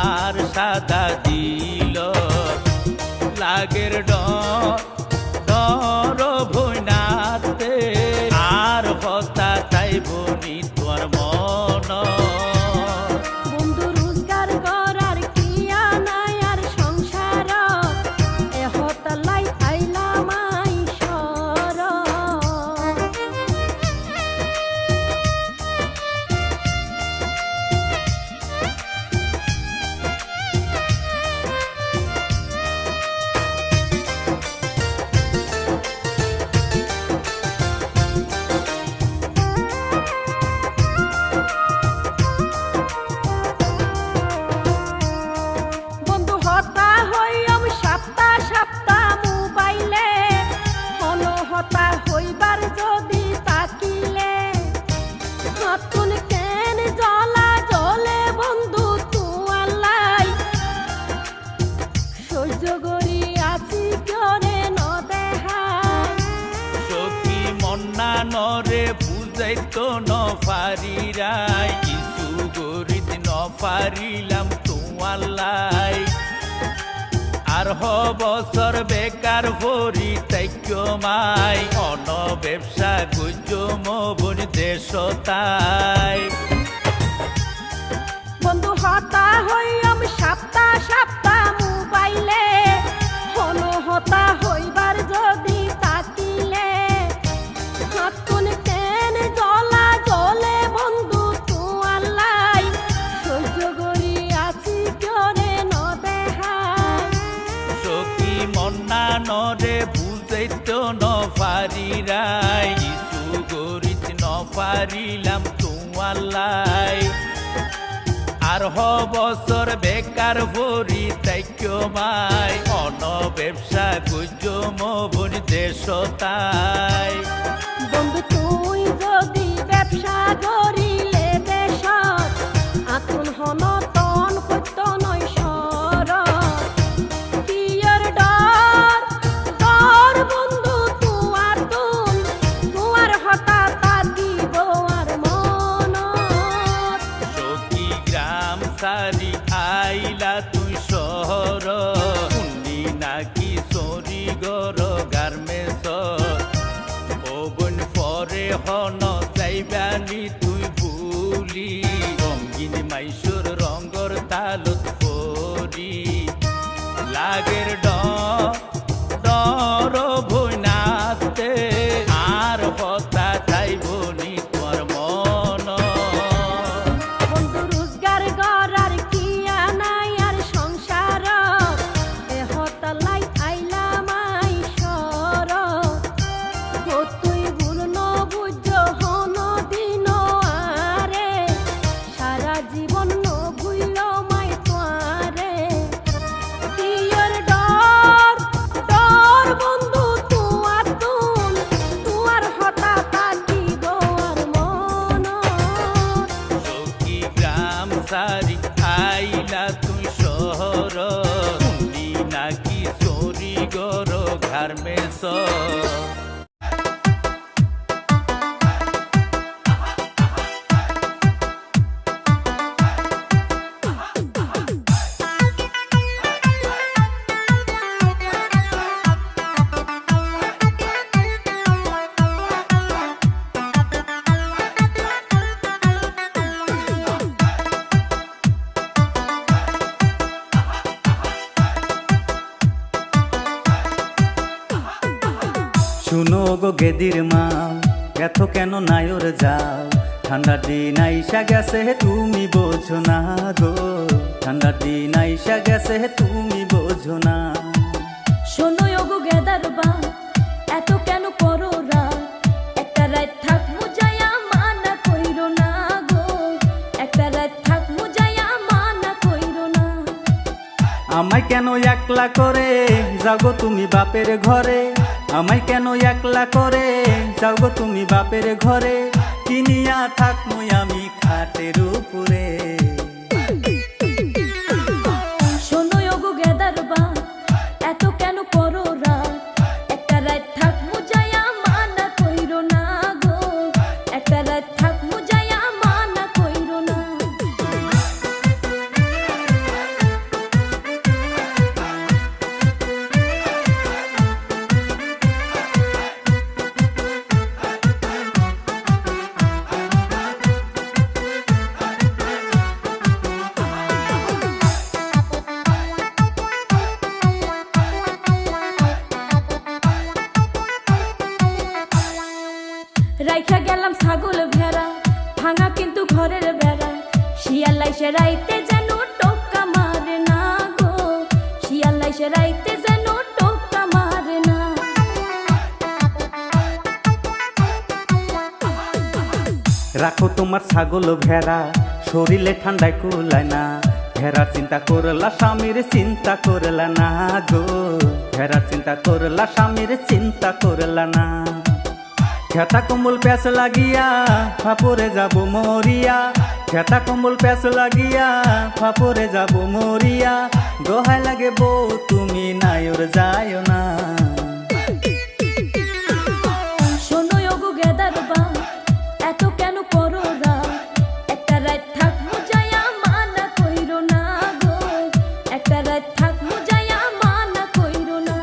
আর সাদা দিল লাগের ডর ভৈনাতে আর হতা তাই বনি তোর মন বন্ধু রোজগার করার কিয়া নাই আর সংসার এ হতলাই আইলাম আইসর বন্ধু হতা হইম সপ্তাহ সপ্তাহ মোবাইলে হন হতা হইবার যদি তাকিলে নতুন কেন জ্বলা জ্বলে বন্ধু তুয়ালাই সহ্য করি আছি করে ন দেখাই সখী মন্না নরে বুঝাইতো ন পারিরাই কিছু গরিত ন পারিলাম তোমালাই আর বছর বেকার ভরি তাইক্য মাই অন ব্যবসা গুজ মন দেশ তাই বন্ধু হতা হইম সপ্তাহ সপ্তাহ মোবাইলে হন হতা হইবার যদি তাকিলে নতুন কেন জ্বলা জ্বলে বন্ধু তুয়ালাই সহ্য করি আছি করে ন দেখাই সখী মন্না নরে বুঝাইতো ন পারিরাই কিছু গরিত ন পারিলাম তোমালাই আর বছর বেকার ভরি তাইক্য মাই অন ব্যবসা গুজ মন দেশ তাই বন্ধু তুই যদি ব্যবসা করিলে দেশত আতুন হন তন সত্য নয় সর কিয়র ডর ডর বন্ধু তুয়ার তুন তুয়ার হঠাৎ থাকিব আর মন সখী গ্রাম সারি আইলা তুই শহর শুনি নাকি চরি গর গার্মেন্টস ওবন পরে হন যাইবানি তুই ভুলি রঙিন মাইসুর রঙর তালত পরি লাগের ডর ভৈনাতে আর হতা যাইবনি তোর মন বন্ধু রোজগার করার কিয়া নাই আর সংসার এ হতলাই আইলাম আইসর তুই ভুল ন বুঝ হন দিন আরে সারা জীবন ন ভুইল মাই তোয়ারে কিয়র ডর ডর বন্ধু তুয়ার তুন তুয়ার হতা থাকিব আর মন সখী গ্রাম সারি আইলা তুই শহর শুনি নাকি চরি গর গার্মেন্টস শুনো গো গেদির মা এত কেন নায়র যাও ঠান্ডার দিন আইসা গেছে তুমি বোঝো না গো, ঠান্ডার দিন আইসা গেছে তুমি বোঝো না। শোনো ওগো গেদার বা এত কেন করো রাত, একটা রাত থাক মুজায়া মানা কইরো না গো, একটা রাত থাক মুজায়া মানা কইরো না। আমায় কেন একলা করে যাগো তুমি বাপের ঘরে, আমায় কেন একলা করে যাগো তুমি বাপের ঘরে, কিনিয়া থাকমু আমি খাটের উপরে। শোনো ওগো গেদার বা এত কেন করো রাত, একটা রাত থাক মুজায়া মানা কইরো না গো, একটা রাত থাক মুজায়া মানা কইরো না। রাইখা গেলাম ছাগল ভেড়া ভাঙা কিন্তু ঘরের বেড়া, শিয়ালাই সে রাইতে যেন টোকা মারে না গো, শিয়ালাই সে রাইতে যেন টোকা মারে না। রাখো তোমার ছাগল ভেড়া শরীরে ঠান্ডায় কুলায় না, ভেড়ার চিন্তা করলা স্বামীর চিন্তা করলা না গো, ভেড়ার চিন্তা করলা স্বামীর চিন্তা করলা না। খেতা কম্বল প্যাস লাগিয়া ফাপরে যাব মরিয়া, খেতা কম্বল প্যাস লাগিয়া ফাপরে যাব মরিয়া, দোহাই লাগে বউ তুমি নায়র যায় না। শোনো ওগো গেদার বা এত কেন করো রাত, একটা রাত থাক মুজায়া মানা কইরো না গো, একটা রাত থাক মুজায়া মানা কইরো না।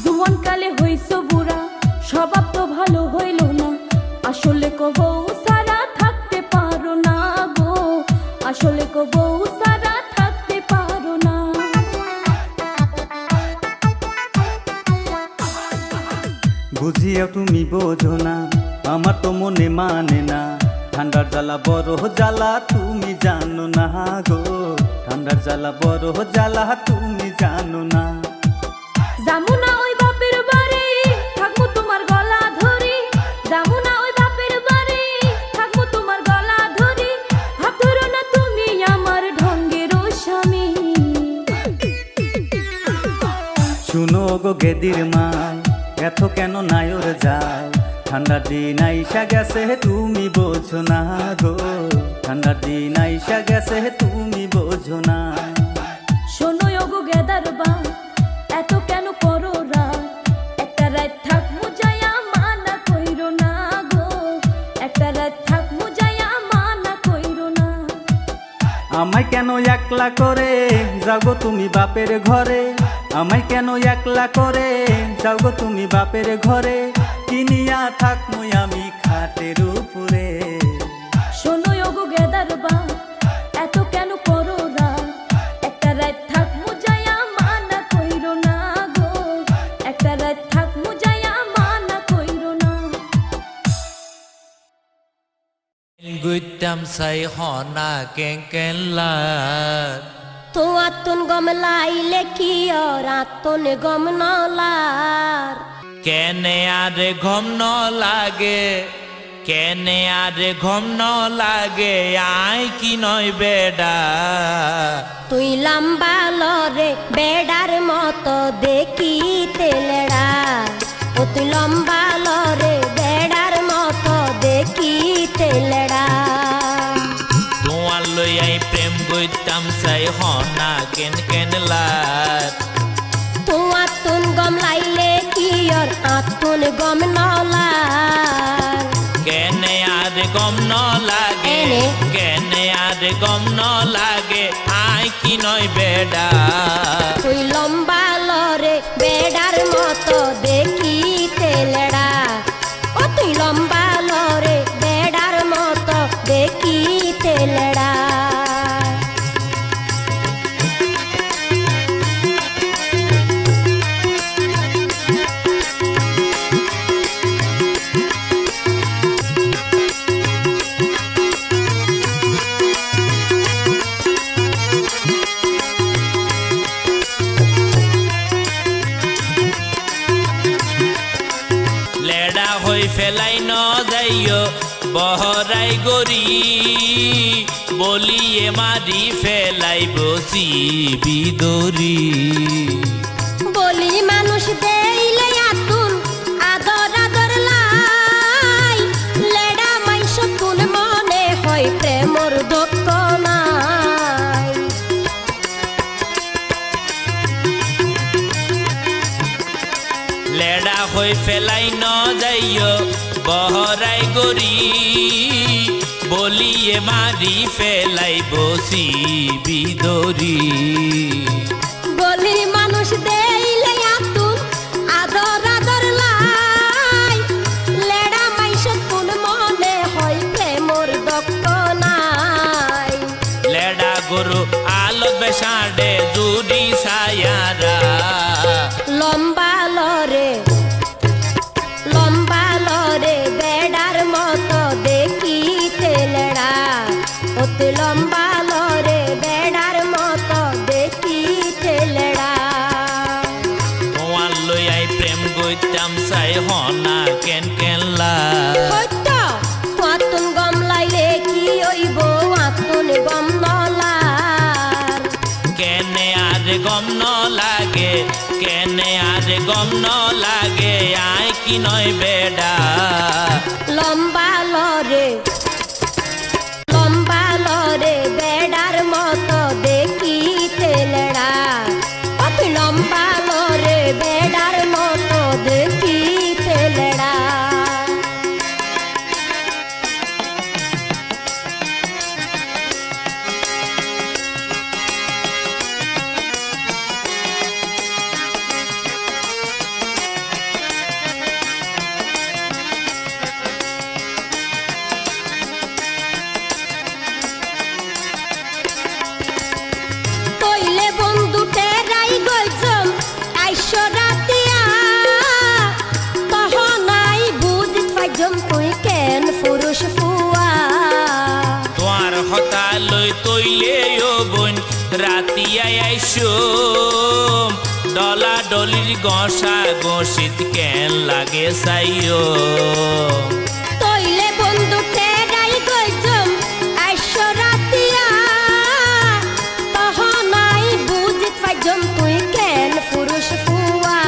জুয়ানকালে হইছো বুড়া স্বভাব তো ভালো হইল না, আসলে কো বউ সারা থাকতে পারো না গো, আসলে কো বউ সারা থাকতে পারো না। বুঝিও তুমি বোঝো না আমার তো মনে মানে না, ঠান্ডার জ্বালা বড় জ্বালা তুমি জানো না গো, ঠান্ডার জ্বালা বড় জ্বালা তুমি জানো না। যামুনা ওই বাপের বাড়ি থাকবো তোমার গলা ধরি, যামুনা ওই বাপের বাড়ি থাকবো তোমার গলা ধরি, ভাব ধরো না তুমি আমার ঢঙ্গের স্বামী। শুনো গো গেদির মাই এত কেন নায়র যায়, ঠান্ডার দিন আইসা গেছে তুমি বোঝো না গো, ঠান্ডার দিন আইসা গেছে তুমি বোঝো না। শোনো ওগো গেদার বা এত কেন করো রাত, একটা রাত থাক মুজায়া মানা কইরো না গো, একটা রাত থাক মুজায়া মানা কইরো না। আমায় কেন একলা করে যাগো তুমি বাপের ঘরে, আমায় কেন একলা করে যাগো তুমি বাপের ঘরে, কিনিয়া থাকমু আমি খাটের উপরে। শোনো ওগো গেদার বা এত কেন করো রাত, একটা রাত থাক মুজায়া মানা কইরো না গো, একটা রাত থাক মুজায়া মানা কইরো না। গুইতাম সাই হনা কেঙ্কেলা তো আতুন গম লাইলে কি আর আতুন গম নলার, কেনে আরে ঘম ন লাগে, কেনে আরে ঘম ন লাগে, আই কি নয় বেডা। তুই লম্বা লরে বেডার মতো দেখিতে লেড়া, ও তুই লম্বা লরে বেডার মতো দেখিতে লেড়া। তোমার লইয়াই প্রেম গইতাম সাই হনা কেন কেনলার, তো আতুন গম লাইলে কি আর আতুন গম নলার, কেনে আরে গম ন লাগে, কেনে কেনে আর গম ন লাগে আই কি নয় বেডা তুই লম্বা লরে বেডার মতো দেখিতে লেডা ও তুই লম্বা লরে বেডার মতো দেখিতে লেডা লেডা হই ফেলাই ন যাইও বহরাই গরি বলিয়ে মারি ফেলাই বসি বিদরি বলি মানুষ দেইলে আতুন আদর আদর লাই লেডা মাইস তুন মনে হয় প্রেমর দুঃখ নাই লেডা হই ফেলাই ন যাইও বহরাই গরি বলিয়ে মারি ফেলাই বসি বিদরি বলি মানুষ দেইলে আতুন আদর আদর লাই লেডা মাইস তুন মনে হয় প্রেমর দুঃখ নাই লেডা গরু আলো বেসাডে জুড়ি সায়ারা লম্বা লরে বেডার মতো দেখিতে লেডা অতি লম্বা লরে বেডার মতো দেখিতে লেডা তোমার লইয়াই প্রেম গইতাম চাই হনা কেন কেনলা হইত আতুন গম লাইলে কি হইব আতুন গম নলার কেনে আর গম ন লাগে কেনে আর গম ন লাগে আই কি নয় বেডা লম্বা লরে বেডার মতো দেখিতে লেডা অতি লম্বা লরে বেডার মতো দেখিতে লেডা কইলে বন্ধু টেরাই গইছম আইসো রাতিয়া তহনাই বুঝিত পাইজম তুই কেন পুরুষ ফুয়া তোমার হতা লই তৈলে ও বোন রাতিয়াই আইসো ডলা ডলির গসা গসিত কেন লাগে চাইও তইলে বন্ধু টেরাই গইছম আইসো রাতিয়া তহনাই বুঝিত পাইজম তুই কেন পুরুষ ফুয়া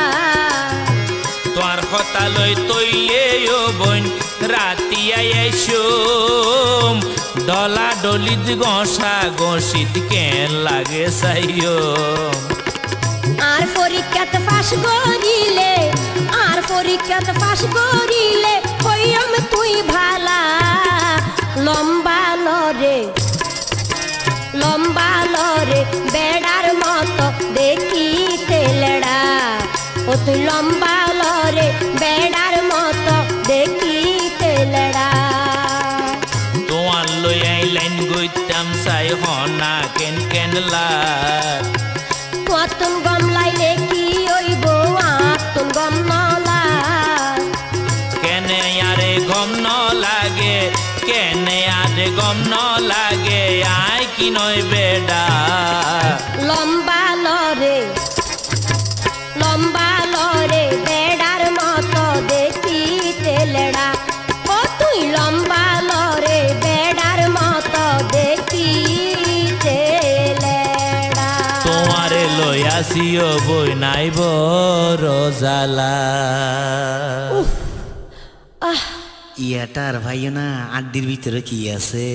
তোমার হতা লই তৈলে ও বোন রাতিয়াই আইসো ডলা ডলিত গসা গসিত কেন লাগে চাইও আর পরীক্ষাতে পাস করিলে হইম তুই ভালা লম্বা লরে বেড়ার মতো দেখিতে লেডা ও তুই লম্বা লরে বেড়ার মতো দেখিতে লেডা তোমার লই আইলাইন গইতাম চাই হনা কেন কেনলা আতুন গম লাইলে কি হইব আতুন গম নলার কেনে আরে গম ন লাগে কেনে আরে গম ন লাগে আই কি নয় বেডা লম্বা লরে বেড়ার মতো দেখিতে লেডা ও তুই লম্বা লরে বেড়ার মতো দেখিতে লেডা তোমারে লইয়াছিও বই নাই বড় জ্বালা ইয়াটার ভাইও না আড্ডির ভিতরে কি আছে